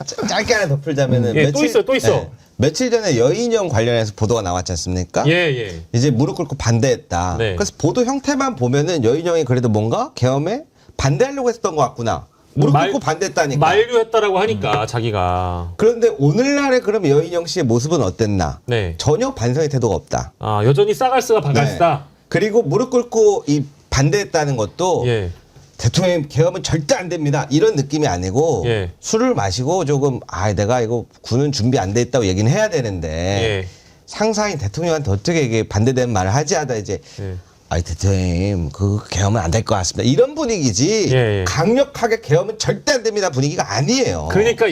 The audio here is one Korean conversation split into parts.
짧게 하나 더 풀자면은 예, 또 있어. 며칠 전에 여인형 관련해서 보도가 나왔지 않습니까? 예. 이제 무릎 꿇고 반대했다. 네. 그래서 보도 형태만 보면은 여인형이 그래도 뭔가 계엄에 반대하려고 했던 것 같구나. 무릎 꿇고 반대했다니까. 만류했다라고 하니까 자기가. 그런데 오늘날의 그럼 여인형 씨의 모습은 어땠나? 네. 전혀 반성의 태도가 없다. 아, 여전히 싸갈스가 바갈스다. 그리고 무릎 꿇고 이 반대했다는 것도 예. 대통령 계엄은 절대 안 됩니다. 이런 느낌이 아니고 예. 술을 마시고 조금 내가 이거 군은 준비 안 돼 있다고 얘기는 해야 되는데 예. 상사인 대통령한테 어떻게 이게 반대되는 말을 하지 하다 이제 예. 대통령 그 계엄은 안 될 것 같습니다. 이런 분위기지 예. 강력하게 계엄은 절대 안 됩니다 분위기가 아니에요. 그러니까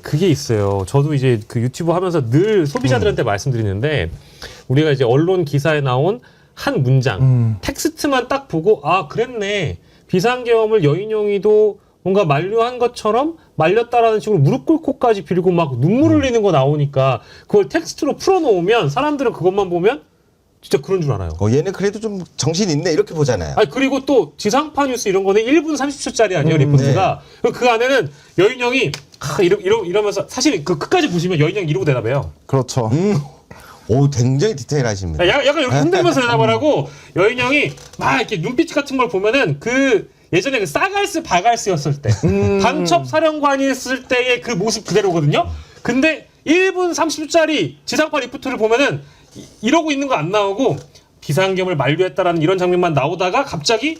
그게 있어요. 저도 이제 그 유튜브 하면서 늘 소비자들한테 말씀드리는데 우리가 이제 언론 기사에 나온 한 문장 텍스트만 딱 보고 그랬네. 비상계엄을 여인용이도 뭔가 만류한 것처럼 말렸다라는 식으로 무릎 꿇고까지 빌고 막 눈물 흘리는 거 나오니까 그걸 텍스트로 풀어놓으면 사람들은 그것만 보면 진짜 그런 줄 알아요. 얘는 그래도 좀 정신 있네 이렇게 보잖아요. 그리고 또 지상파 뉴스 이런 거는 1분 30초짜리 아니에요, 리포트가. 네. 그 안에는 여인형이 이러면서 사실 그 끝까지 보시면 여인형이 이러고 대답해요. 그렇죠. 오, 굉장히 디테일하십니다. 약간 이렇게 흔들면서 대답을 하고 여인형이 막 이렇게 눈빛 같은 걸 보면은 예전에 그 싸갈스 바갈스였을 때 간첩 사령관이 있을 때의 그 모습 그대로거든요. 근데 1분 30초짜리 지상파 리포트를 보면은 이러고 있는 거 안 나오고 비상계엄을 만류했다라는 이런 장면만 나오다가 갑자기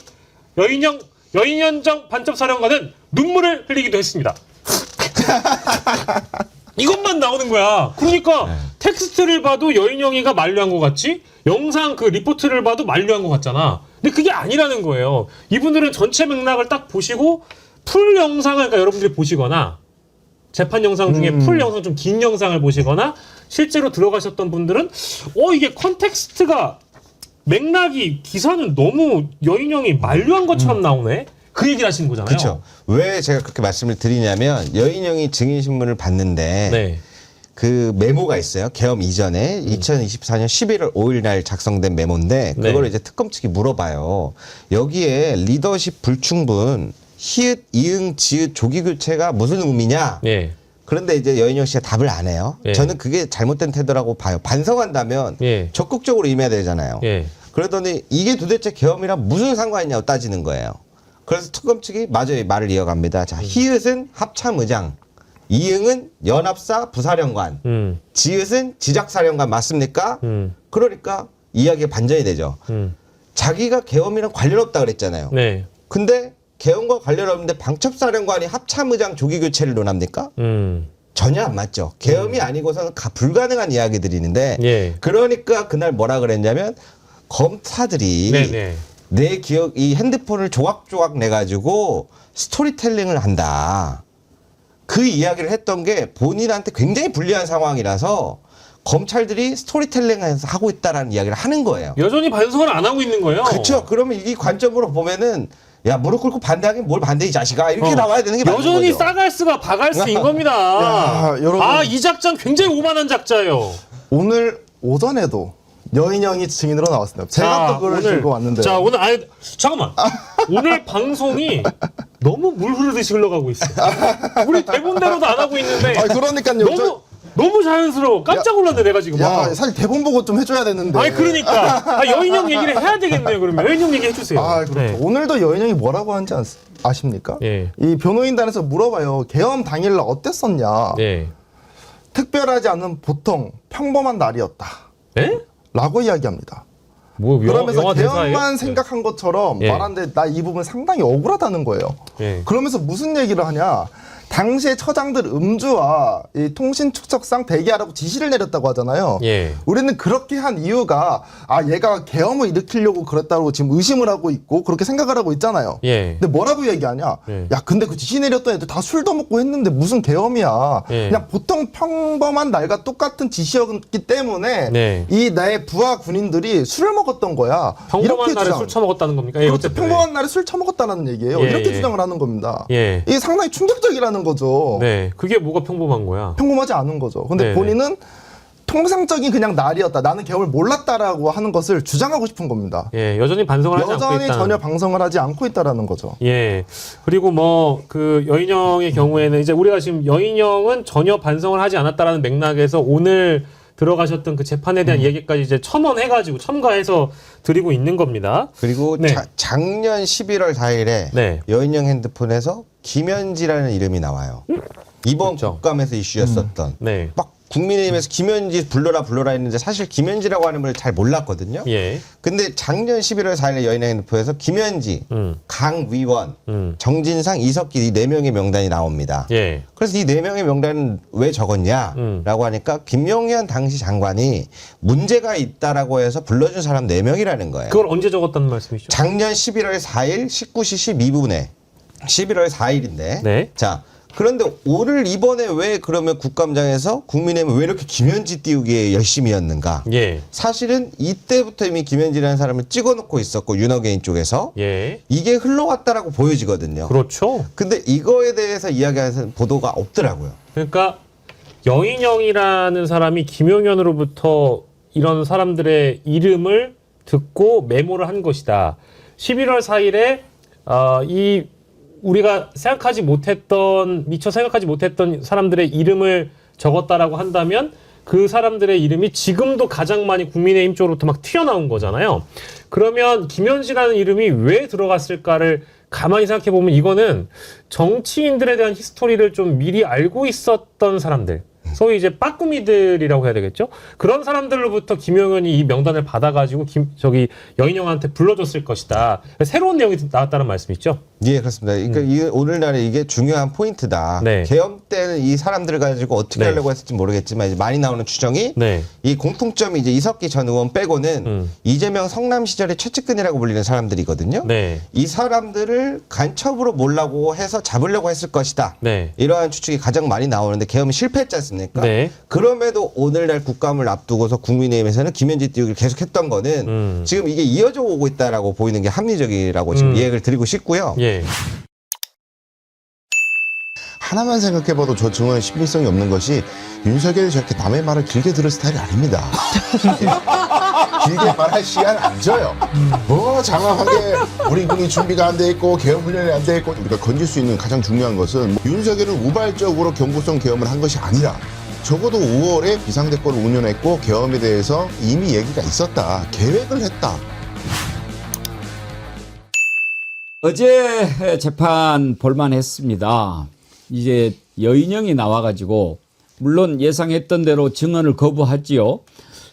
여인현정 간첩 사령관은 눈물을 흘리기도 했습니다. 이것만 나오는 거야. 그러니까 텍스트를 봐도 여인영이가 만류한 것 같지? 영상 그 리포트를 봐도 만류한 것 같잖아. 근데 그게 아니라는 거예요. 이분들은 전체 맥락을 딱 보시고 풀 영상을 그러니까 여러분들이 보시거나 재판 영상 중에 풀 영상 좀 긴 영상을 보시거나 실제로 들어가셨던 분들은 이게 컨텍스트가 맥락이 기사는 너무 여인영이 만류한 것처럼 나오네. 그 얘기를 하시는 거잖아요. 그렇죠. 왜 제가 그렇게 말씀을 드리냐면 여인형이 증인신문을 봤는데 네. 그 메모가 있어요. 계엄 이전에 2024년 11월 5일 날 작성된 메모인데 그걸 이제 특검 측이 물어봐요. 여기에 리더십 불충분, 히읗, 이응, 지읒, 조기 교체가 무슨 의미냐? 예. 그런데 이제 여인영 씨가 답을 안 해요. 예. 저는 그게 잘못된 태도라고 봐요. 반성한다면 예. 적극적으로 임해야 되잖아요. 예. 그러더니 이게 도대체 계엄이랑 무슨 상관이냐고 따지는 거예요. 그래서 특검 측이 맞아요. 말을 이어갑니다. 자, 히읗은 합참의장, 이응은 연합사 부사령관, 지읒은 지작사령관 맞습니까? 그러니까 이야기가 반전이 되죠. 자기가 계엄이랑 관련 없다 그랬잖아요. 네. 근데 계엄과 관련 없는데 방첩사령관이 합참의장 조기교체를 논합니까? 전혀 안 맞죠. 계엄이 아니고서는 불가능한 이야기들이는데 예. 그러니까 그날 뭐라 그랬냐면 검사들이 네네. 내 기억 이 핸드폰을 조각조각 내가지고 스토리텔링을 한다. 그 이야기를 했던 게 본인한테 굉장히 불리한 상황이라서 검찰들이 스토리텔링을 하고 있다라는 이야기를 하는 거예요. 여전히 반성을 안 하고 있는 거예요. 그렇죠. 그러면 이 관점으로 보면은 야 무릎 꿇고 반대하긴 뭘 반대 이 자식아 이렇게 나와야 되는 게 맞는 거죠. 여전히 싸갈스가 바갈스인 겁니다. 야, 여러분. 이 작전 굉장히 오만한 작자예요. 오늘 오전에도 여인형이 증인으로 나왔습니다. 제가 또 그걸 들고 왔는데. 자, 오늘 잠깐만. 오늘 방송이 너무 물 흐르듯이 흘러가고 있어. 우리 대본대로도 안 하고 있는데. 그러니까요. 너무 자연스러워. 깜짝 놀랐네, 내가 지금. 사실 대본 보고 좀 해줘야 되는데. 그러니까. 여인형 얘기를 해야 되겠네요, 그러면. 여인형 얘기 해주세요. 그렇죠. 네. 오늘도 여인형이 뭐라고 하는지 아십니까? 예. 이 변호인단에서 물어봐요. 계엄 당일날 어땠었냐? 네. 특별하지 않은 보통 평범한 날이었다. 예? 라고 이야기합니다. 그러면서 그러면서 계엄만 생각한 것처럼 예. 말하는데 나 이 부분 상당히 억울하다는 거예요. 예. 그러면서 무슨 얘기를 하냐? 당시에 처장들 음주와 이 통신 축적상 대기하라고 지시를 내렸다고 하잖아요. 예. 우리는 그렇게 한 이유가 얘가 계엄을 일으키려고 그랬다고 지금 의심을 하고 있고 그렇게 생각을 하고 있잖아요. 예. 근데 뭐라고 얘기하냐? 예. 야 근데 그 지시 내렸던 애들 다 술도 먹고 했는데 무슨 계엄이야. 예. 그냥 보통 평범한 날과 똑같은 지시였기 때문에 네. 이 나의 부하 군인들이 술을 먹었던 거야. 평범한 날에 술 처먹었다는 겁니까? 그렇죠. 어쨌든. 평범한 날에 술 처먹었다는 얘기예요. 예, 이렇게 예. 주장을 하는 겁니다. 예. 이게 상당히 충격적이라는 거죠. 네. 그게 뭐가 평범한 거야? 평범하지 않은 거죠. 근데 네네. 본인은 통상적인 그냥 날이었다. 나는 계엄을 몰랐다라고 하는 것을 주장하고 싶은 겁니다. 예, 여전히 반성을 하지 않고 여전히 있다. 전혀 방송을 하지 않고 있다라는 거죠. 예. 그리고 뭐 그 여인영의 경우에는 이제 우리가 지금 여인영은 전혀 반성을 하지 않았다라는 맥락에서 오늘 들어가셨던 그 재판에 대한 얘기까지 이제 첨언해가지고 첨가해서 드리고 있는 겁니다. 그리고 네. 작년 11월 4일에 네. 여인영 핸드폰에서 김현지라는 이름이 나와요. 이번 그렇죠. 국감에서 이슈였었던. 네. 막 국민의힘에서 김현지 불러라 했는데 사실 김현지라고 하는 분을 잘 몰랐거든요. 예. 근데 작년 11월 4일에 여인영 핸드폰에서 김현지, 강위원, 정진상, 이석기 이 4명의 명단이 나옵니다. 예. 그래서 이 4명의 명단은 왜 적었냐라고 하니까 김용현 당시 장관이 문제가 있다라고 해서 불러준 사람 4명이라는 거예요. 그걸 언제 적었다는 말씀이시죠? 작년 11월 4일 19시 12분에 11월 4일인데 네. 자 그런데 오늘 이번에 왜 그러면 국감장에서 국민의힘은 왜 이렇게 김현지 띄우기에 열심히였는가? 예. 사실은 이때부터 이미 김현지라는 사람을 찍어놓고 있었고 윤호개인 쪽에서 예. 이게 흘러왔다라고 보여지거든요. 그렇죠. 근데 이거에 대해서 이야기하는 보도가 없더라고요. 그러니까 여인영이라는 사람이 김용현으로부터 이런 사람들의 이름을 듣고 메모를 한 것이다. 11월 4일에 이 우리가 생각하지 못했던 미처 생각하지 못했던 사람들의 이름을 적었다라고 한다면 그 사람들의 이름이 지금도 가장 많이 국민의힘 쪽으로부터 막 튀어나온 거잖아요. 그러면 김현지라는 이름이 왜 들어갔을까를 가만히 생각해 보면 이거는 정치인들에 대한 히스토리를 좀 미리 알고 있었던 사람들, 소위 이제 빠꾸미들이라고 해야 되겠죠? 그런 사람들로부터 김용현이 이 명단을 받아가지고 여인영한테 불러줬을 것이다. 새로운 내용이 나왔다는 말씀이죠? 예, 그렇습니다. 그러니까 오늘날에 이게 중요한 포인트다. 네. 계엄 때는 이 사람들을 가지고 어떻게 네. 하려고 했을지 모르겠지만 이제 많이 나오는 추정이 네. 이 공통점이 이제 이석기 전 의원 빼고는 이재명 성남 시절의 최측근이라고 불리는 사람들이거든요. 네. 이 사람들을 간첩으로 몰라고 해서 잡으려고 했을 것이다. 네. 이러한 추측이 가장 많이 나오는데 계엄이 실패했지 않습니까? 네. 그럼에도 오늘날 국감을 앞두고서 국민의힘에서는 김현지 띄우기를 계속했던 거는 지금 이게 이어져 오고 있다라고 보이는 게 합리적이라고 지금 이야기를 드리고 싶고요. 예. 하나만 생각해봐도 저 증언에 신빙성이 없는 것이 윤석열이 저렇게 남의 말을 길게 들을 스타일이 아닙니다. 길게 말할 시간 안 줘요. 장황하게 우리 군이 준비가 안 돼 있고 계엄 훈련이 안 돼 있고 우리가 건질 수 있는 가장 중요한 것은 윤석열은 우발적으로 경고성 계엄을 한 것이 아니라 적어도 5월에 비상대책을 운영했고 계엄에 대해서 이미 얘기가 있었다. 계획을 했다. 어제 재판 볼만했습니다. 이제 여인영이 나와가지고 물론 예상했던 대로 증언을 거부하지요.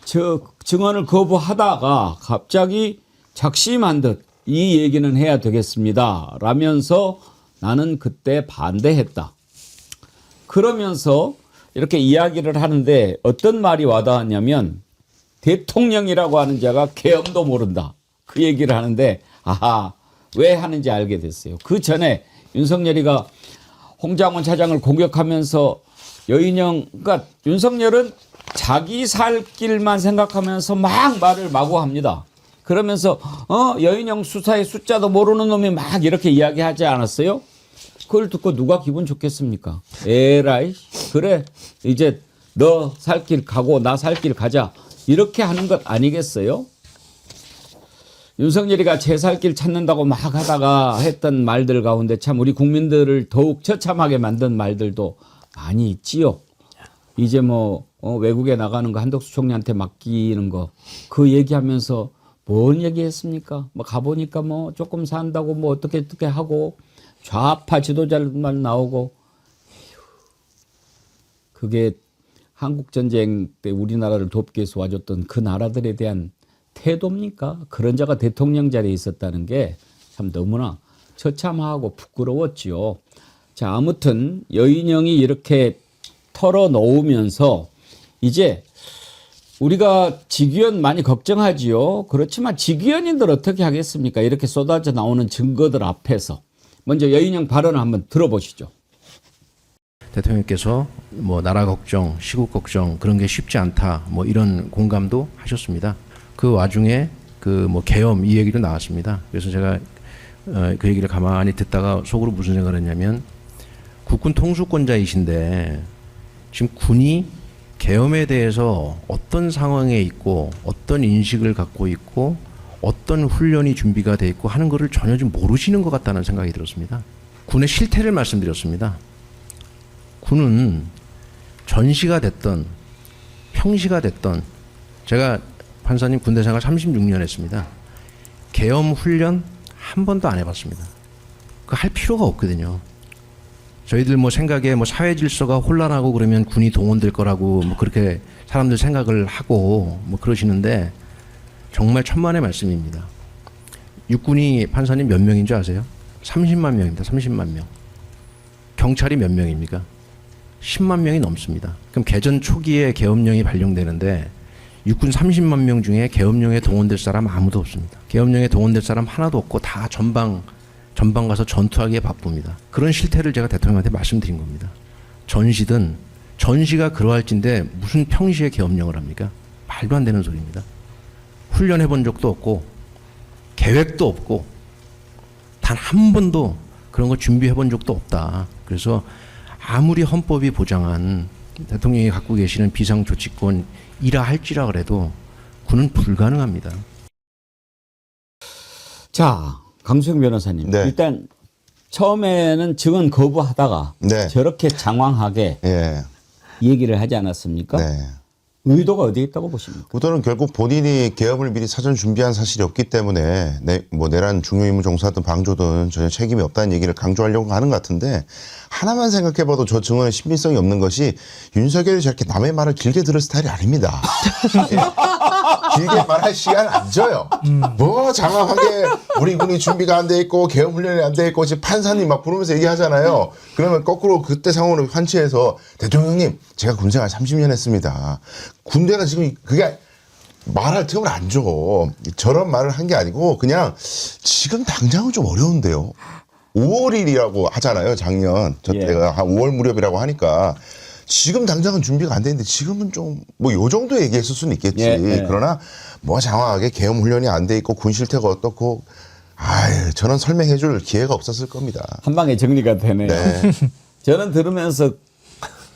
저 증언을 거부하다가 갑자기 작심한 듯 이 얘기는 해야 되겠습니다. 라면서 나는 그때 반대했다. 그러면서 이렇게 이야기를 하는데 어떤 말이 와닿았냐면 대통령이라고 하는 자가 계엄도 모른다. 그 얘기를 하는데 아하. 왜 하는지 알게 됐어요. 그 전에 윤석열이가 홍장원 차장을 공격하면서 그러니까 윤석열은 자기 살 길만 생각하면서 막 말을 마구 합니다. 그러면서 여인영 수사의 숫자도 모르는 놈이 막 이렇게 이야기하지 않았어요? 그걸 듣고 누가 기분 좋겠습니까? 에라이 그래 이제 너 살 길 가고 나 살 길 가자 이렇게 하는 것 아니겠어요? 윤석열이가 제 살 길 찾는다고 막 하다가 했던 말들 가운데 참 우리 국민들을 더욱 처참하게 만든 말들도 많이 있지요. 이제 외국에 나가는 거 한덕수 총리한테 맡기는 거 그 얘기하면서 뭔 얘기했습니까? 가보니까 조금 산다고 어떻게 하고 좌파 지도자만 나오고 그게 한국전쟁 때 우리나라를 돕기 위해서 와줬던 그 나라들에 대한 태도입니까? 그런 자가 대통령 자리에 있었다는 게 참 너무나 처참하고 부끄러웠지요. 자, 아무튼 여인영이 이렇게 털어놓으면서 이제 우리가 직위원 많이 걱정하지요. 그렇지만 직위원인들 어떻게 하겠습니까? 이렇게 쏟아져 나오는 증거들 앞에서 먼저 여인영 발언을 한번 들어보시죠. 대통령께서 나라 걱정, 시국 걱정 그런 게 쉽지 않다. 이런 공감도 하셨습니다. 그 와중에 계엄 이 얘기도 나왔습니다. 그래서 제가 그 얘기를 가만히 듣다가 속으로 무슨 생각을 했냐면 국군 통수권자이신데 지금 군이 계엄에 대해서 어떤 상황에 있고 어떤 인식을 갖고 있고 어떤 훈련이 준비가 돼 있고 하는 것을 전혀 좀 모르시는 것 같다는 생각이 들었습니다. 군의 실태를 말씀드렸습니다. 군은 전시가 됐던 평시가 됐던, 제가 판사님 군대 생활 36년 했습니다. 계엄 훈련 한 번도 안 해봤습니다. 그 할 필요가 없거든요. 저희들 뭐 생각에 뭐 사회 질서가 혼란하고 그러면 군이 동원될 거라고 뭐 그렇게 사람들 생각을 하고 뭐 그러시는데 정말 천만의 말씀입니다. 육군이 판사님 몇 명인 줄 아세요? 30만 명입니다. 30만 명. 경찰이 몇 명입니까? 10만 명이 넘습니다. 그럼 개전 초기에 계엄령이 발령되는데 육군 30만 명 중에 계엄령에 동원될 사람 아무도 없습니다. 계엄령에 동원될 사람 하나도 없고 다 전방 가서 전투하기에 바쁩니다. 그런 실태를 제가 대통령한테 말씀드린 겁니다. 전시가 그러할진데 무슨 평시에 계엄령을 합니까? 말도 안 되는 소리입니다. 훈련해 본 적도 없고 계획도 없고 단 한 번도 그런 거 준비해 본 적도 없다. 그래서 아무리 헌법이 보장한 대통령이 갖고 계시는 비상조치권이라 할지라 그래도 군은 불가능합니다. 자, 강수영 변호사님. 네. 일단 처음에는 증언 거부하다가 네. 저렇게 장황하게 예. 얘기를 하지 않았습니까? 네. 의도가 어디에 있다고 보십니까? 우선은 결국 본인이 계엄을 미리 사전 준비한 사실이 없기 때문에 내란 중요임무 종사든 방조든 전혀 책임이 없다는 얘기를 강조하려고 하는 것 같은데, 하나만 생각해봐도 저 증언의 신빙성이 없는 것이 윤석열이 저렇게 남의 말을 길게 들을 스타일이 아닙니다. 길게 말할 시간 안 줘요. 뭐 장황하게 우리 군이 준비가 안 돼 있고 계엄 훈련이 안 돼 있고 지금 판사님 막 부르면서 얘기하잖아요. 그러면 거꾸로 그때 상황을 환치해서 대통령님 제가 군생활 30년 했습니다. 군대가 지금 그게 말할 틈을 안 줘. 저런 말을 한 게 아니고 그냥 지금 당장은 좀 어려운데요. 5월이라고 하잖아요. 작년 저 예. 때가 한 5월 무렵이라고 하니까 지금 당장은 준비가 안 돼 있는데 지금은 좀 뭐 요 정도 얘기했을 수는 있겠지. 예, 예. 그러나 뭐 장황하게 계엄 훈련이 안 돼 있고 군 실태가 어떻고 저는 설명해 줄 기회가 없었을 겁니다. 한 방에 정리가 되네요. 네. 저는 들으면서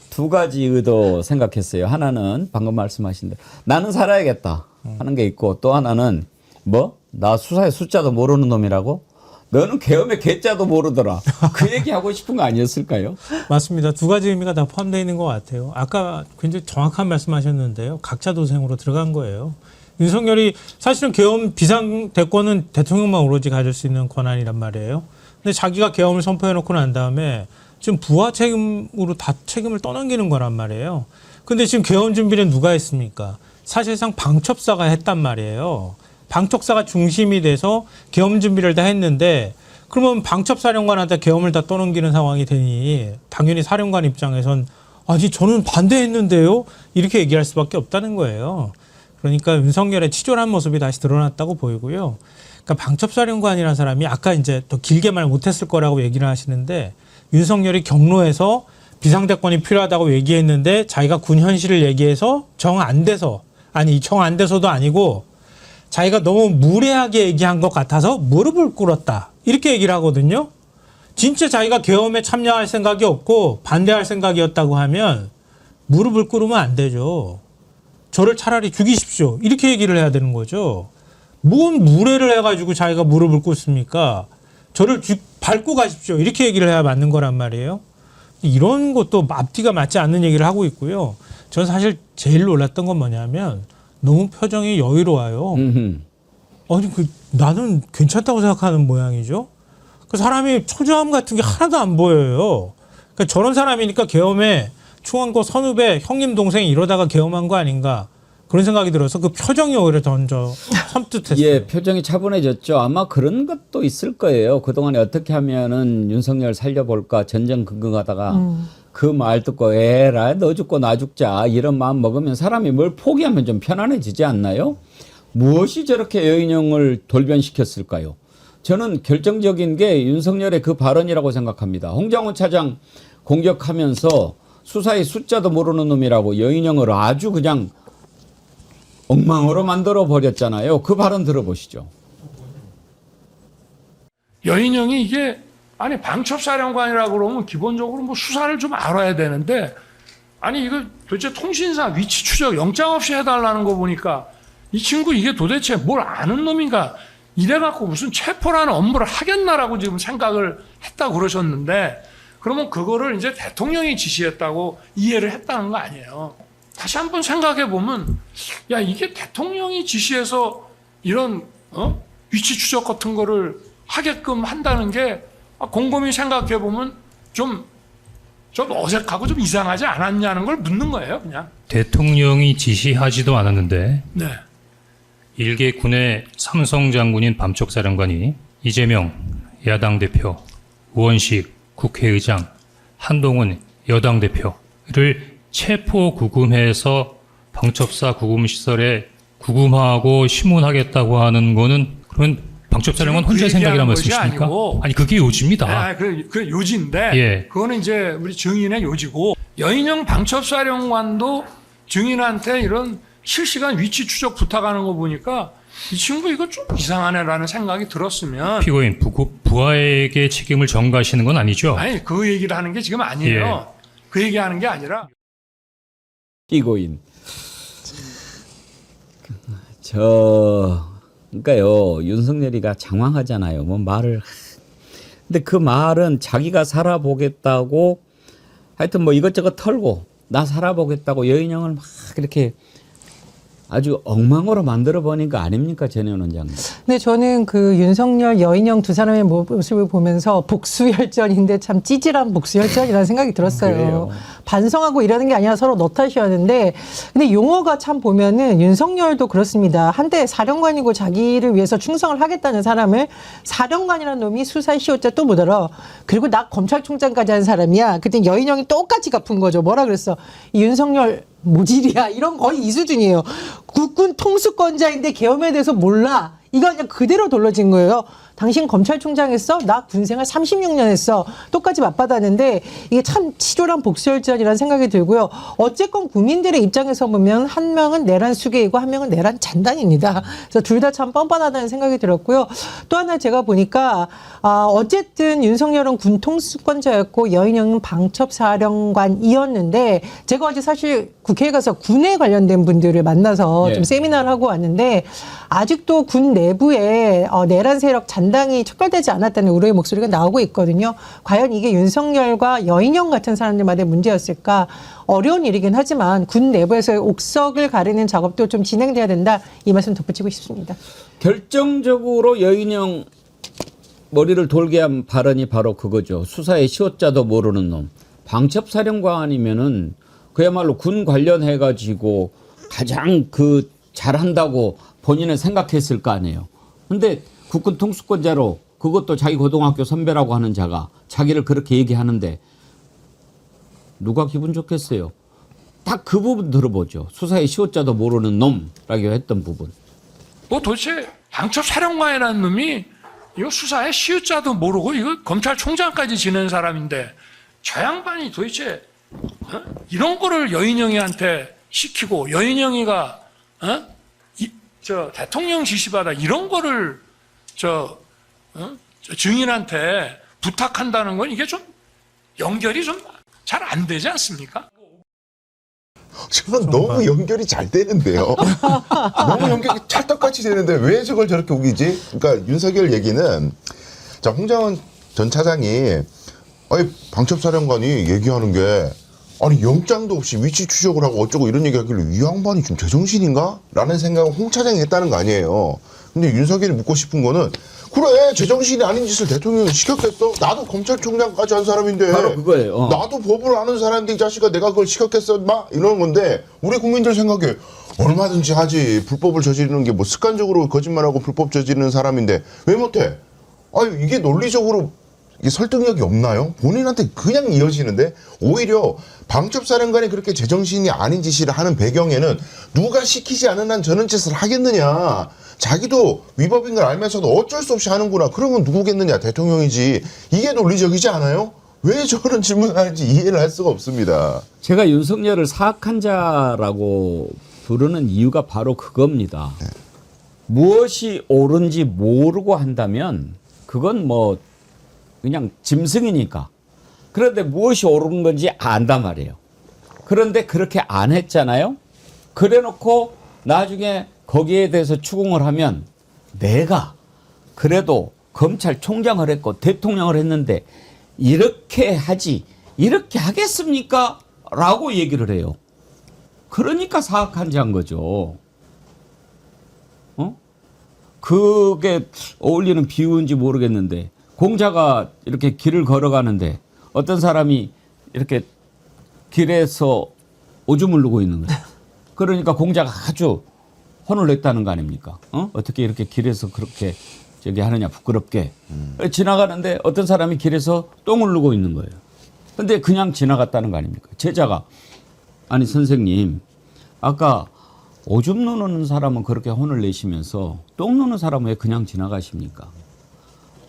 두 가지 의도 생각했어요. 하나는 방금 말씀하신 대로 나는 살아야겠다 하는 게 있고, 또 하나는 뭐? 나 수사의 숫자도 모르는 놈이라고? 너는 계엄의 개자도 모르더라. 그 얘기하고 싶은 거 아니었을까요? 맞습니다. 두 가지 의미가 다 포함되어 있는 것 같아요. 아까 굉장히 정확한 말씀하셨는데요. 각자 도생으로 들어간 거예요. 윤석열이 사실은 계엄 비상대권은 대통령만 오로지 가질 수 있는 권한이란 말이에요. 근데 자기가 계엄을 선포해놓고 난 다음에 지금 부하 책임으로 다 책임을 떠넘기는 거란 말이에요. 근데 지금 계엄 준비는 누가 했습니까? 사실상 방첩사가 했단 말이에요. 방첩사가 중심이 돼서 계엄 준비를 다 했는데, 그러면 방첩사령관한테 계엄을 다 떠넘기는 상황이 되니 당연히 사령관 입장에선 아니 저는 반대했는데요? 이렇게 얘기할 수밖에 없다는 거예요. 그러니까 윤석열의 치졸한 모습이 다시 드러났다고 보이고요. 그러니까 방첩사령관이라는 사람이 아까 이제 더 길게 말 못했을 거라고 얘기를 하시는데, 윤석열이 경로에서 비상대권이 필요하다고 얘기했는데 자기가 군 현실을 얘기해서 정 안 돼서도 아니고 자기가 너무 무례하게 얘기한 것 같아서 무릎을 꿇었다. 이렇게 얘기를 하거든요. 진짜 자기가 계엄에 참여할 생각이 없고 반대할 생각이었다고 하면 무릎을 꿇으면 안 되죠. 저를 차라리 죽이십시오. 이렇게 얘기를 해야 되는 거죠. 뭔 무례를 해가지고 자기가 무릎을 꿇습니까? 저를 밟고 가십시오. 이렇게 얘기를 해야 맞는 거란 말이에요. 이런 것도 앞뒤가 맞지 않는 얘기를 하고 있고요. 저는 사실 제일 놀랐던 건 뭐냐면 너무 표정이 여유로워요. 아니 나는 괜찮다고 생각하는 모양이죠. 그 사람이 초조함 같은 게 하나도 안 보여요. 그러니까 저런 사람이니까 계엄에 충원고 선후배 형님 동생이 이러다가 계엄한 거 아닌가 그런 생각이 들어서 그 표정이 오히려 던져 섬뜩했어요. 예, 표정이 차분해졌죠. 아마 그런 것도 있을 거예요. 그동안에 어떻게 하면은 윤석열 살려볼까 전전긍긍하다가 그 말 듣고 에라 너 죽고 나 죽자 이런 마음 먹으면 사람이 뭘 포기하면 좀 편안해지지 않나요? 무엇이 저렇게 여인형을 돌변시켰을까요? 저는 결정적인 게 윤석열의 그 발언이라고 생각합니다. 홍장훈 차장 공격하면서 수사의 숫자도 모르는 놈이라고 여인형을 아주 그냥 엉망으로 만들어 버렸잖아요. 그 발언 들어보시죠. 여인형이 이게 아니 방첩사령관이라고 그러면 기본적으로 뭐 수사를 좀 알아야 되는데 아니 이거 도대체 통신사 위치 추적 영장 없이 해달라는 거 보니까 이 친구 이게 도대체 뭘 아는 놈인가 이래갖고 무슨 체포라는 업무를 하겠나라고 지금 생각을 했다고 그러셨는데 그러면 그거를 이제 대통령이 지시했다고 이해를 했다는 거 아니에요. 다시 한번 생각해 보면 야 이게 대통령이 지시해서 이런 위치 추적 같은 거를 하게끔 한다는 게 곰곰이 생각해 보면 좀 어색하고 좀 이상하지 않았냐는 걸 묻는 거예요, 그냥. 대통령이 지시하지도 않았는데 네. 일개 군의 삼성 장군인 밤쪽사령관이 이재명 야당 대표, 우원식 국회의장, 한동훈 여당 대표를 체포 구금해서 방첩사 구금시설에 구금하고 심문하겠다고 하는 거는 그러면 방첩사령관 혼자 생각이란 말씀이십니까? 아니 그게 요지입니다. 그 요지인데 예. 그거는 이제 우리 증인의 요지고 여인영 방첩사령관도 증인한테 이런 실시간 위치 추적 부탁하는 거 보니까 이 친구 이거 좀 이상하네라는 생각이 들었으면 피고인 부하에게 책임을 전가하시는 건 아니죠? 아니 그 얘기를 하는 게 지금 아니에요. 예. 그 얘기하는 게 아니라 피고인. 그러니까요, 윤석열이가 장황하잖아요. 뭐 말을. 근데 그 말은 자기가 살아보겠다고 하여튼 뭐 이것저것 털고 나 살아보겠다고 여인형을 막 이렇게 아주 엉망으로 만들어 버린 거 아닙니까, 전현 원장님? 근데 저는 그 윤석열, 여인영 두 사람의 모습을 보면서 복수혈전인데 참 찌질한 복수혈전이라는 생각이 들었어요. 반성하고 이러는 게 아니라 서로 너 탓이었는데 근데 용어가 참 보면은 윤석열도 그렇습니다. 한때 사령관이고 자기를 위해서 충성을 하겠다는 사람을 사령관이라는 놈이 수사에 시효자 또 못 알아. 그리고 나 검찰총장까지 한 사람이야. 그때 여인영이 똑같이 갚은 거죠. 뭐라 그랬어? 이 윤석열 모질이야. 이런 거의 이 수준이에요. 국군 통수권자인데 계엄에 대해서 몰라. 이거 그냥 그대로 돌려진 거예요. 당신 검찰총장 했어? 나 군생활 36년 했어. 똑같이 맞받았는데 이게 참 치졸한 복수혈전이라는 생각이 들고요. 어쨌건 국민들의 입장에서 보면 한 명은 내란 수괴이고 한 명은 내란 잔당입니다. 그래서 둘 다 참 뻔뻔하다는 생각이 들었고요. 또 하나 제가 보니까 어쨌든 윤석열은 군 통수권자였고 여인영은 방첩사령관이었는데 제가 어제 사실 국회에 가서 군에 관련된 분들을 만나서 좀 세미나를 하고 왔는데 아직도 군 내부에 내란 세력 잔당이 척결되지 않았다는 우려의 목소리가 나오고 있거든요. 과연 이게 윤석열과 여인영 같은 사람들만의 문제였을까? 어려운 일이긴 하지만 군 내부에서의 옥석을 가리는 작업도 좀 진행돼야 된다. 이 말씀 덧붙이고 싶습니다. 결정적으로 여인영 머리를 돌게 한 발언이 바로 그거죠. 수사의 시효자도 모르는 놈. 방첩사령관이면은 그야말로 군 관련해가지고 가장 잘한다고 본인은 생각했을 거 아니에요. 근데 국군 통수권자로 그것도 자기 고등학교 선배라고 하는 자가 자기를 그렇게 얘기하는데 누가 기분 좋겠어요? 딱 그 부분 들어보죠. 수사의 시효자도 모르는 놈라고 했던 부분. 뭐 도대체 방첩사령관이라는 놈이 이거 수사의 시효자도 모르고 이거 검찰총장까지 지낸 사람인데 저 양반이 도대체 이런 거를 여인영이한테 시키고 여인영이가 저 대통령 지시받아 이런 거를 저 증인한테 부탁한다는 건 이게 좀 연결이 좀 잘 안 되지 않습니까? 저는 너무 연결이 잘 되는데요. 너무 연결이 찰떡같이 되는데 왜 저걸 저렇게 우기지? 그러니까 윤석열 얘기는 자 홍장원 전 차장이 아니 방첩사령관이 얘기하는 게 아니 영장도 없이 위치 추적을 하고 어쩌고 이런 얘기하길래 이 양반이 좀 제정신인가? 라는 생각을 홍 차장이 했다는 거 아니에요. 근데 윤석열이 묻고 싶은 거는 그래 제정신이 아닌 짓을 대통령이 시켰겠어? 나도 검찰총장까지 한 사람인데 바로 그거예요. 나도 법을 아는 사람인데 이 자식아 내가 그걸 시켰겠어? 막 이러는 건데 우리 국민들 생각에 얼마든지 하지. 불법을 저지르는 게 뭐 습관적으로 거짓말하고 불법 저지르는 사람인데 왜 못해? 아유 이게 논리적으로 이게 설득력이 없나요? 본인한테 그냥 이어지는데 오히려 방첩사령관이 그렇게 제정신이 아닌 짓을 하는 배경에는 누가 시키지 않은 한 저런 짓을 하겠느냐. 자기도 위법인 걸 알면서도 어쩔 수 없이 하는구나. 그러면 누구겠느냐. 대통령이지. 이게 논리적이지 않아요? 왜 저런 질문을 하는지 이해를 할 수가 없습니다. 제가 윤석열을 사악한 자라고 부르는 이유가 바로 그겁니다. 네. 무엇이 옳은지 모르고 한다면 그건 뭐 그냥 짐승이니까. 그런데 무엇이 옳은 건지 안단 말이에요. 그런데 그렇게 안 했잖아요. 그래놓고 나중에 거기에 대해서 추궁을 하면 내가 그래도 검찰총장을 했고 대통령을 했는데 이렇게 하지 이렇게 하겠습니까? 라고 얘기를 해요. 그러니까 사악한지 한 거죠. 그게 어울리는 비유인지 모르겠는데 공자가 이렇게 길을 걸어가는데 어떤 사람이 이렇게 길에서 오줌을 누고 있는 거예요. 그러니까 공자가 아주 혼을 냈다는 거 아닙니까? 어떻게 이렇게 길에서 그렇게 저기 하느냐 부끄럽게. 지나가는데 어떤 사람이 길에서 똥을 누고 있는 거예요. 근데 그냥 지나갔다는 거 아닙니까? 제자가 아니 선생님 아까 오줌 누는 사람은 그렇게 혼을 내시면서 똥 누는 사람은 왜 그냥 지나가십니까?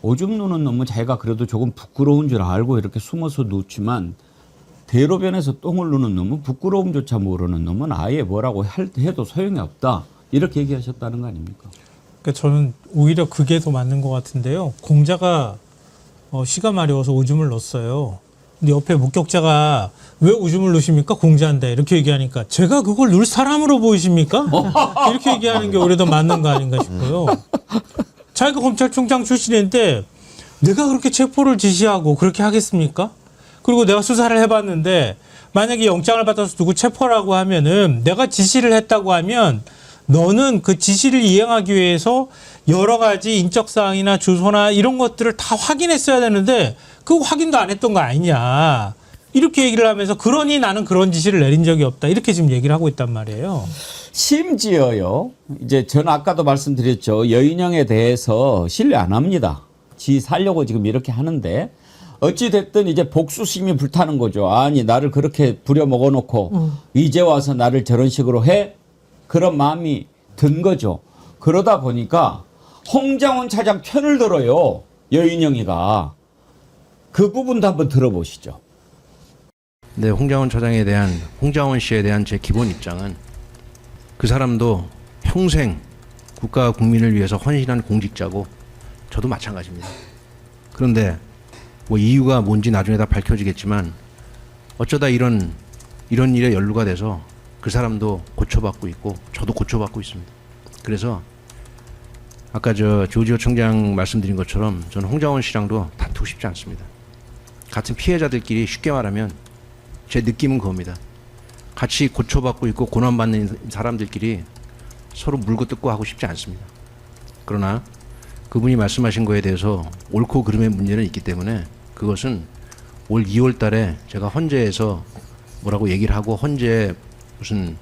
오줌 누는 놈은 자기가 그래도 조금 부끄러운 줄 알고 이렇게 숨어서 누지만 대로변에서 똥을 누는 놈은 부끄러움조차 모르는 놈은 아예 뭐라고 해도 소용이 없다. 이렇게 얘기하셨다는 거 아닙니까? 그러니까 저는 오히려 그게 더 맞는 것 같은데요. 공자가 시가 마려워서 오줌을 넣었어요. 근데 옆에 목격자가 왜 오줌을 넣으십니까? 공자인데 이렇게 얘기하니까 제가 그걸 넣을 사람으로 보이십니까? 이렇게 얘기하는 게 오히려 더 맞는 거 아닌가 싶어요. 자기가 검찰총장 출신인데 내가 그렇게 체포를 지시하고 그렇게 하겠습니까? 그리고 내가 수사를 해봤는데 만약에 영장을 받아서 누구 체포라고 하면은 내가 지시를 했다고 하면 너는 그 지시를 이행하기 위해서 여러 가지 인적사항이나 주소나 이런 것들을 다 확인했어야 되는데 그 확인도 안 했던 거 아니냐. 이렇게 얘기를 하면서 그러니 나는 그런 지시를 내린 적이 없다. 이렇게 지금 얘기를 하고 있단 말이에요. 심지어요. 이제 전 아까도 말씀드렸죠. 여인영에 대해서 신뢰 안 합니다. 지 살려고 지금 이렇게 하는데 어찌 됐든 이제 복수심이 불타는 거죠. 아니 나를 그렇게 부려먹어 놓고 이제 와서 나를 저런 식으로 해? 그런 마음이 든 거죠. 그러다 보니까 홍장원 차장 편을 들어요. 여인영이가. 그 부분도 한번 들어보시죠. 네, 홍장원 씨에 대한 제 기본 입장은 그 사람도 평생 국가와 국민을 위해서 헌신한 공직자고 저도 마찬가지입니다. 그런데 뭐 이유가 뭔지 나중에 다 밝혀지겠지만 어쩌다 이런 일에 연루가 돼서 그 사람도 고초받고 있고 저도 고초받고 있습니다. 그래서 아까 조지호 청장 말씀드린 것처럼 저는 홍장원 씨랑도 다투고 싶지 않습니다. 같은 피해자들끼리 쉽게 말하면 제 느낌은 그겁니다. 같이 고초받고 있고 고난받는 사람들끼리 서로 물고 뜯고 하고 싶지 않습니다. 그러나 그분이 말씀하신 거에 대해서 옳고 그름의 문제는 있기 때문에 그것은 올 2월 달에 제가 헌재에서 뭐라고 얘기를 하고 헌재에 무슨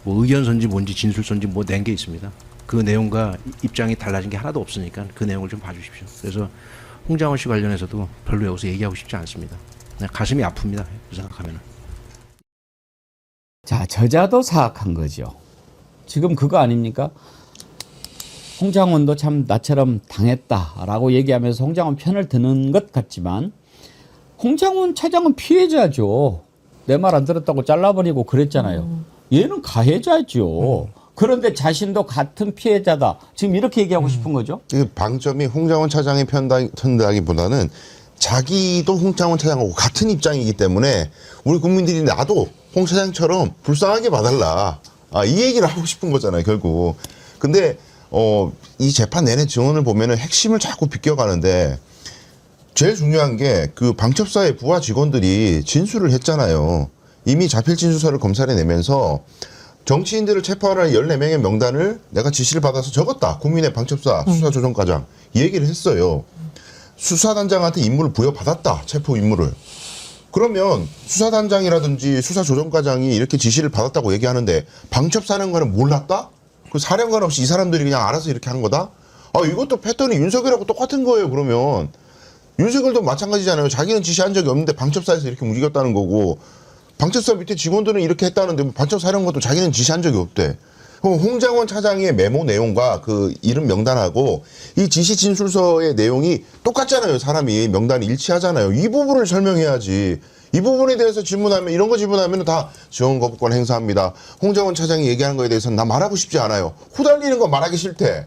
뭐 의견서인지 뭔지 진술서인지 뭐 낸 게 있습니다. 그 내용과 입장이 달라진 게 하나도 없으니까 그 내용을 좀 봐주십시오. 그래서 홍장원 씨 관련해서도 별로 여기서 얘기하고 싶지 않습니다. 그냥 가슴이 아픕니다. 그 생각하면은. 자, 저자도 사악한 거죠. 지금 그거 아닙니까? 홍장원도 참 나처럼 당했다라고 얘기하면서 홍장원 편을 드는 것 같지만 홍장원 차장은 피해자죠. 내 말 안 들었다고 잘라버리고 그랬잖아요. 얘는 가해자죠. 그런데 자신도 같은 피해자다. 지금 이렇게 얘기하고 싶은 거죠? 방점이 홍장원 차장의 편다기보다는 자기도 홍장원 차장하고 같은 입장이기 때문에 우리 국민들이 나도 홍 차장처럼 불쌍하게 봐달라. 이 얘기를 하고 싶은 거잖아요, 결국. 근데 이 재판 내내 증언을 보면은 핵심을 자꾸 비껴가는데 제일 중요한 게 그 방첩사의 부하 직원들이 진술을 했잖아요. 이미 자필 진술서를 검찰에 내면서 정치인들을 체포하라는 14명의 명단을 내가 지시를 받아서 적었다. 국민의 방첩사 수사조정과장. 이 얘기를 했어요. 수사단장한테 임무를 부여받았다. 체포 임무를. 그러면 수사단장이라든지 수사조정과장이 이렇게 지시를 받았다고 얘기하는데 방첩사령관은 몰랐다? 그 사령관 없이 이 사람들이 그냥 알아서 이렇게 한 거다? 이것도 패턴이 윤석열하고 똑같은 거예요, 그러면. 윤석열도 마찬가지잖아요. 자기는 지시한 적이 없는데 방첩사에서 이렇게 움직였다는 거고 방첩사 밑에 직원들은 이렇게 했다는데 뭐 방첩사령관도 자기는 지시한 적이 없대. 그럼 홍장원 차장의 메모 내용과 그 이름 명단하고 이 지시 진술서의 내용이 똑같잖아요. 사람이 명단이 일치하잖아요. 이 부분을 설명해야지. 이 부분에 대해서 질문하면 이런 거 질문하면 다 지원 거부권 행사합니다. 홍장원 차장이 얘기하는 거에 대해서는 나 말하고 싶지 않아요. 후달리는 거 말하기 싫대.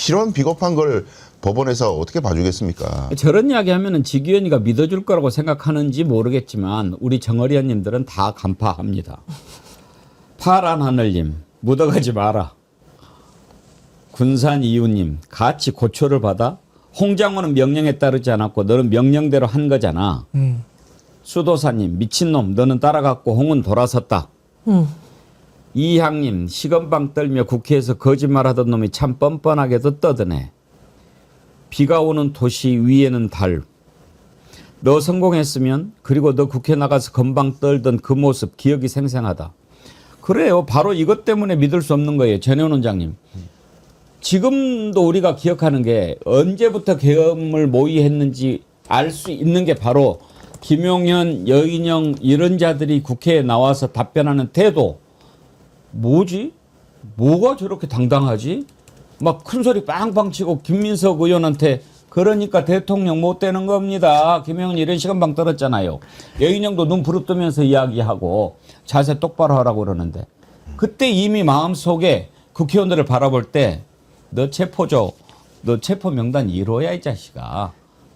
이런 비겁한 걸 법원에서 어떻게 봐주겠습니까? 저런 이야기 하면은 지기현이가 믿어줄 거라고 생각하는지 모르겠지만 우리 정어리 의원님들은 다 간파합니다. 파란 하늘님 묻어가지 마라. 군산 이웃님 같이 고초를 받아. 홍장호는 명령에 따르지 않았고 너는 명령대로 한 거잖아. 수도사님 미친놈 너는 따라갔고 홍은 돌아섰다. 이향님 시건방 떨며 국회에서 거짓말하던 놈이 참 뻔뻔하게도 떠드네. 비가 오는 도시 위에는 달. 너 성공했으면 그리고 너 국회 나가서 건방 떨던 그 모습 기억이 생생하다. 그래요. 바로 이것 때문에 믿을 수 없는 거예요. 전현 원장님. 지금도 우리가 기억하는 게 언제부터 계엄을 모의했는지 알 수 있는 게 바로 김용현, 여인영 이런 자들이 국회에 나와서 답변하는 태도. 뭐지? 뭐가 저렇게 당당하지? 막 큰 소리 빵빵 치고 김민석 의원한테 그러니까 대통령 못 되는 겁니다. 김용현 이런 시간방 떨었잖아요. 여인영도 눈 부릅뜨면서 이야기하고 자세 똑바로 하라고 그러는데 그때 이미 마음속에 국회의원들을 바라볼 때 너 체포조, 너 체포 명단 1호야 이 자식아.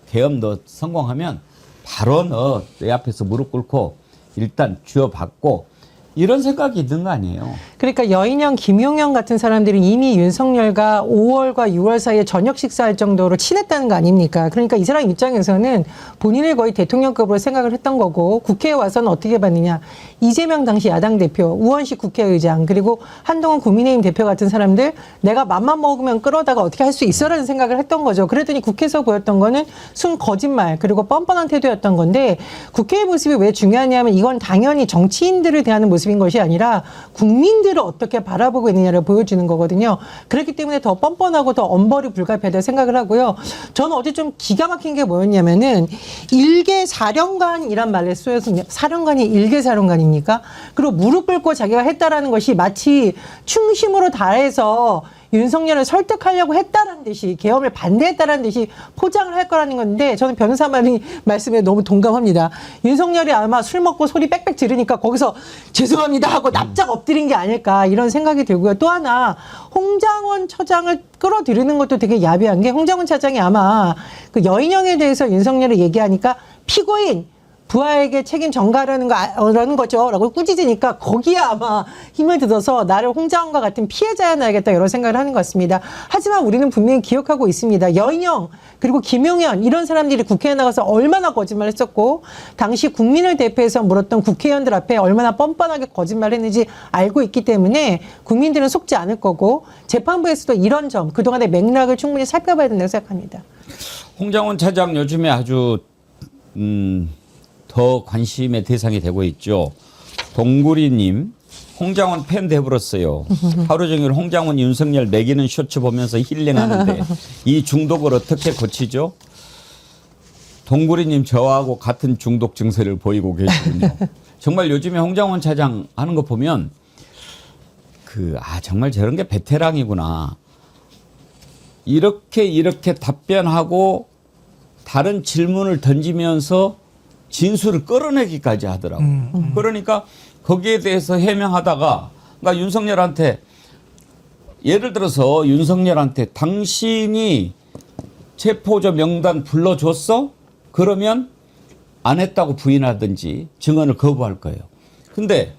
계엄 너 성공하면 바로 너 내 앞에서 무릎 꿇고 일단 쥐어받고 이런 생각이 있는 거 아니에요. 그러니까 여인영, 김용현 같은 사람들이 이미 윤석열과 5월과 6월 사이에 저녁 식사할 정도로 친했다는 거 아닙니까? 그러니까 이 사람 입장에서는 본인을 거의 대통령급으로 생각을 했던 거고 국회에 와서는 어떻게 봤느냐. 이재명 당시 야당 대표, 우원식 국회의장 그리고 한동훈 국민의힘 대표 같은 사람들 내가 맘만 먹으면 끌어다가 어떻게 할 수 있어라는 생각을 했던 거죠. 그랬더니 국회에서 보였던 거는 순 거짓말 그리고 뻔뻔한 태도였던 건데 국회의 모습이 왜 중요하냐면 이건 당연히 정치인들을 대하는 모습 인 것이 아니라 국민들을 어떻게 바라보고 있느냐를 보여주는 거거든요. 그렇기 때문에 더 뻔뻔하고 더 엄벌이 불가피하다고 생각을 하고요. 저는 어제 좀 기가 막힌 게 뭐였냐면은 일개 사령관이란 말을 쓰여서 사령관이 일개 사령관입니까? 그리고 무릎 꿇고 자기가 했다라는 것이 마치 충심으로 다해서 윤석열을 설득하려고 했다라는 듯이 계엄을 반대했다라는 듯이 포장을 할 거라는 건데 저는 변호사 말씀에 너무 동감합니다. 윤석열이 아마 술 먹고 소리 빽빽 지르니까 거기서 죄송합니다 하고 납작 엎드린 게 아닐까 이런 생각이 들고요. 또 하나 홍장원 처장을 끌어들이는 것도 되게 야비한 게 홍장원 차장이 아마 그 여인영에 대해서 윤석열을 얘기하니까 피고인 부하에게 책임 전가라는 거죠. 라고 꾸짖으니까 거기에 아마 힘을 들어서 나를 홍장원과 같은 피해자야 나야겠다 이런 생각을 하는 것 같습니다. 하지만 우리는 분명히 기억하고 있습니다. 여인영 그리고 김용현 이런 사람들이 국회에 나가서 얼마나 거짓말을 했었고 당시 국민을 대표해서 물었던 국회의원들 앞에 얼마나 뻔뻔하게 거짓말을 했는지 알고 있기 때문에 국민들은 속지 않을 거고 재판부에서도 이런 점 그동안의 맥락을 충분히 살펴봐야 된다고 생각합니다. 홍장원 차장 요즘에 아주 더 관심의 대상이 되고 있죠. 동구리님, 홍장원 팬 돼버렸어요. 하루 종일 홍장원 윤석열 매기는 쇼츠 보면서 힐링하는데 이 중독을 어떻게 고치죠? 동구리님 저하고 같은 중독 증세를 보이고 계시군요. 정말 요즘에 홍장원 차장 하는 거 보면 정말 저런 게 베테랑이구나. 이렇게 답변하고 다른 질문을 던지면서 진술을 끌어내기까지 하더라고. 그러니까 거기에 대해서 해명하다가 그러니까 윤석열한테 예를 들어서 윤석열한테 당신이 체포조 명단 불러줬어? 그러면 안 했다고 부인하든지 증언을 거부할 거예요. 근데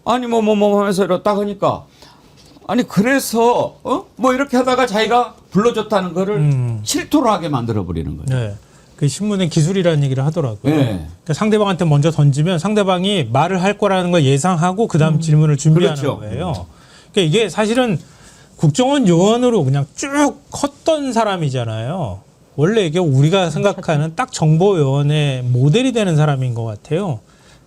아니 뭐 하면서 이러다 하니까 아니 그래서 뭐 이렇게 하다가 자기가 불러줬다는 거를 실토를 하게 만들어버리는 거예요. 네. 그 신문에 기술이라는 얘기를 하더라고요. 네. 그러니까 상대방한테 먼저 던지면 상대방이 말을 할 거라는 걸 예상하고 그다음 질문을 준비하는 그렇죠. 거예요. 그러니까 이게 사실은 국정원 요원으로 그냥 쭉 컸던 사람이잖아요. 원래 이게 우리가 생각하는 딱 정보 요원의 모델이 되는 사람인 것 같아요.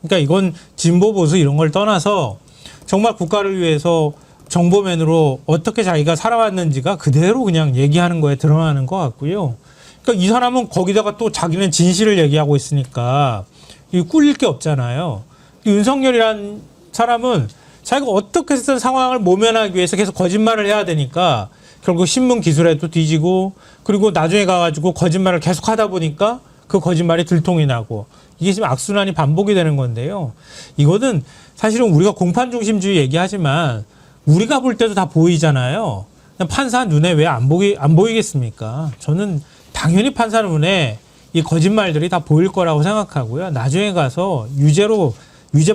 그러니까 이건 진보 보수 이런 걸 떠나서 정말 국가를 위해서 정보맨으로 어떻게 자기가 살아왔는지가 그대로 그냥 얘기하는 거에 드러나는 것 같고요. 그러니까 이 사람은 거기다가 또 자기는 진실을 얘기하고 있으니까 이 꿀릴 게 없잖아요. 윤석열이란 사람은 자기가 어떻게 해서든 상황을 모면하기 위해서 계속 거짓말을 해야 되니까 결국 신문 기술에도 뒤지고 그리고 나중에 가가지고 거짓말을 계속 하다 보니까 그 거짓말이 들통이 나고 이게 지금 악순환이 반복이 되는 건데요. 이거는 사실은 우리가 공판 중심주의 얘기하지만 우리가 볼 때도 다 보이잖아요. 판사 눈에 왜 안 보이겠습니까? 저는 당연히 판사 눈에 이 거짓말들이 다 보일 거라고 생각하고요. 나중에 가서 유죄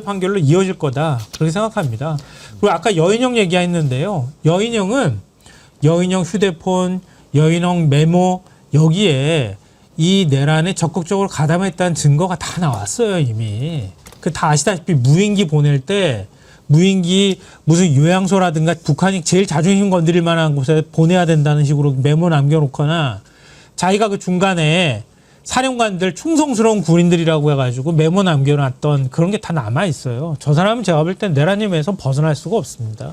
판결로 이어질 거다 그렇게 생각합니다. 그리고 아까 여인형 얘기했는데요. 여인형 휴대폰, 여인형 메모 여기에 이 내란에 적극적으로 가담했다는 증거가 다 나왔어요 이미. 그 다 아시다시피 무인기 보낼 때 무인기 무슨 요양소라든가 북한이 제일 자존심 건드릴 만한 곳에 보내야 된다는 식으로 메모 남겨놓거나 자기가 그 중간에 사령관들 충성스러운 군인들이라고 해가지고 메모 남겨놨던 그런 게 다 남아 있어요. 저 사람은 제가 볼 땐 내란임에서 벗어날 수가 없습니다.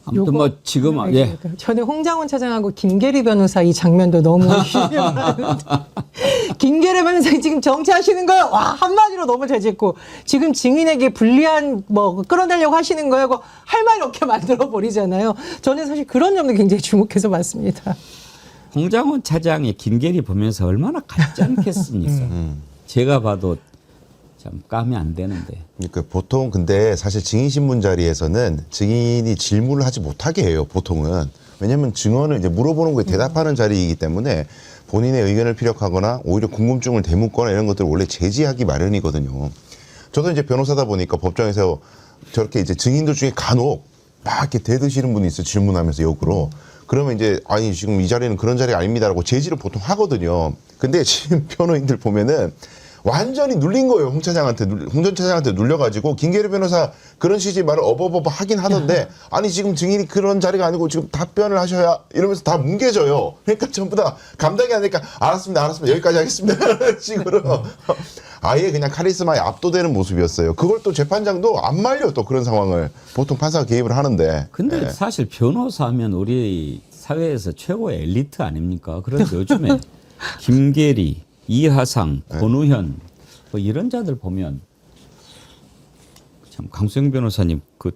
아무튼 뭐 지금 예. 저는 홍장원 차장하고 김계리 변호사 이 장면도 너무 김계리 변호사 지금 정치하시는 거예요. 와 한마디로 너무 재짓고 지금 증인에게 불리한 뭐 끌어내려고 하시는 거예요. 할 말 없게 만들어 버리잖아요. 저는 사실 그런 점도 굉장히 주목해서 봤습니다. 홍장원 차장이 김계리 보면서 얼마나 같지 않겠습니까? 제가 봐도 참 까면 안 되는데. 그러니까 보통 근데 사실 증인신문 자리에서는 증인이 질문을 하지 못하게 해요. 보통은. 왜냐하면 증언을 이제 물어보는 거에 대답하는 자리이기 때문에 본인의 의견을 피력하거나 오히려 궁금증을 되묻거나 이런 것들을 원래 제지하기 마련이거든요. 저도 이제 변호사다 보니까 법정에서 저렇게 이제 증인들 중에 간혹 막 이렇게 대드시는 분이 있어요. 질문하면서 역으로. 그러면 이제 아니 지금 이 자리는 그런 자리가 아닙니다라고 제지를 보통 하거든요. 근데 지금 변호인들 보면은 완전히 눌린 거예요. 홍 전 차장한테 눌려가지고 김계리 변호사 그런 식의 말을 어버버버 하긴 하던데 아니 지금 증인이 그런 자리가 아니고 지금 답변을 하셔야 이러면서 다 뭉개져요. 그러니까 전부 다 감당이 안 되니까 알았습니다 여기까지 하겠습니다 이런 식으로 아예 그냥 카리스마에 압도되는 모습이었어요. 그걸 또 재판장도 안 말려 또 그런 상황을 보통 판사가 개입을 하는데. 근데 네. 사실 변호사하면 우리 사회에서 최고의 엘리트 아닙니까? 그런데 요즘에 김계리, 이하상, 권우현 뭐 이런 자들 보면 참 강수영 변호사님 그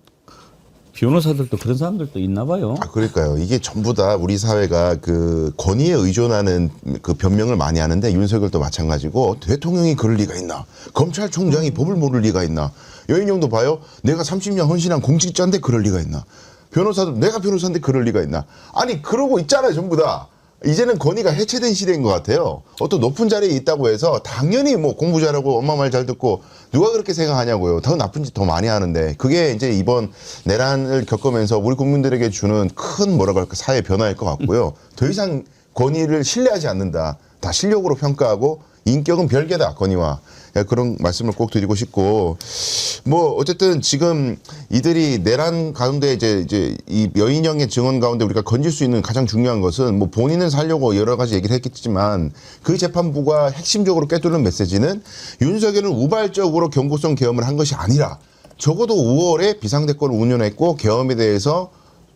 변호사들도 그런 사람들도 있나 봐요. 아, 그러니까요. 이게 전부 다 우리 사회가 그 권위에 의존하는 그 변명을 많이 하는데 윤석열도 마찬가지고 대통령이 그럴 리가 있나? 검찰총장이 법을 모를 리가 있나? 여인형도 봐요. 내가 30년 헌신한 공직자인데 그럴 리가 있나? 변호사도 내가 변호사인데 그럴 리가 있나? 아니 그러고 있잖아요. 전부 다. 이제는 권위가 해체된 시대인 것 같아요. 어떤 높은 자리에 있다고 해서 당연히 뭐 공부 잘하고 엄마 말 잘 듣고 누가 그렇게 생각하냐고요. 더 나쁜 짓 더 많이 하는데 그게 이제 이번 내란을 겪으면서 우리 국민들에게 주는 큰 뭐라고 할까 사회 변화일 것 같고요. 더 이상 권위를 신뢰하지 않는다. 다 실력으로 평가하고 인격은 별개다. 권위와. 그런 말씀을 꼭 드리고 싶고 뭐 어쨌든 지금 이들이 내란 가운데 이제 이 여인형의 증언 가운데 우리가 건질 수 있는 가장 중요한 것은 뭐 본인은 살려고 여러 가지 얘기를 했겠지만 그 재판부가 핵심적으로 꿰뚫는 메시지는 윤석열은 우발적으로 경고성 계엄을 한 것이 아니라 적어도 5월에 비상대권을 운영했고 계엄에 대해서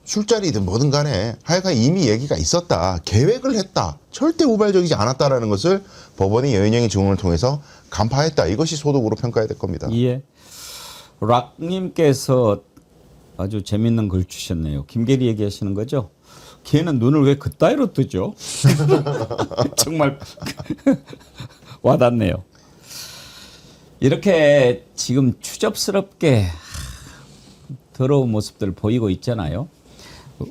술자리든 뭐든 간에 하여간 이미 얘기가 있었다. 계획을 했다. 절대 우발적이지 않았다라는 것을 법원이 여인형의 증언을 통해서 간파했다. 이것이 소득으로 평가해야 될 겁니다. 예. 락님께서 아주 재밌는 글 주셨네요. 김계리 얘기하시는 거죠? 걔는 눈을 왜 그따위로 뜨죠? 정말 와닿네요. 이렇게 지금 추접스럽게 더러운 모습들을 보이고 있잖아요.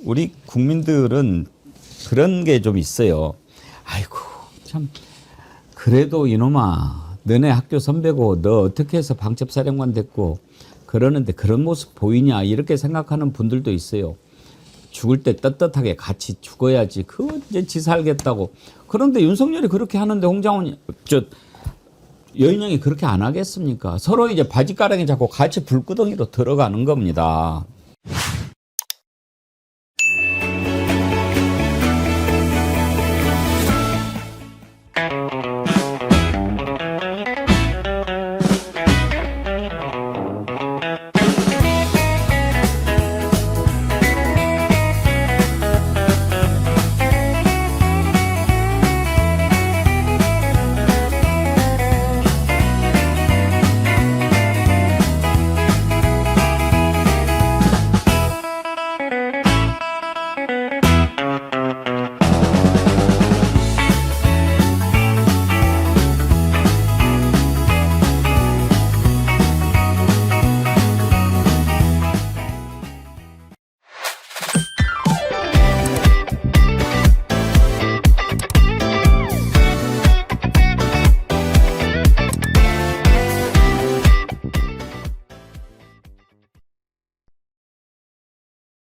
우리 국민들은 그런 게 좀 있어요. 아이고 참 그래도 이놈아 너네 학교 선배고 너 어떻게 해서 방첩사령관 됐고 그러는데 그런 모습 보이냐 이렇게 생각하는 분들도 있어요. 죽을 때 떳떳하게 같이 죽어야지 그 이제 지 살겠다고. 그런데 윤석열이 그렇게 하는데 홍장원 여인형이 그렇게 안 하겠습니까? 서로 이제 바지가랑이 잡고 같이 불구덩이로 들어가는 겁니다.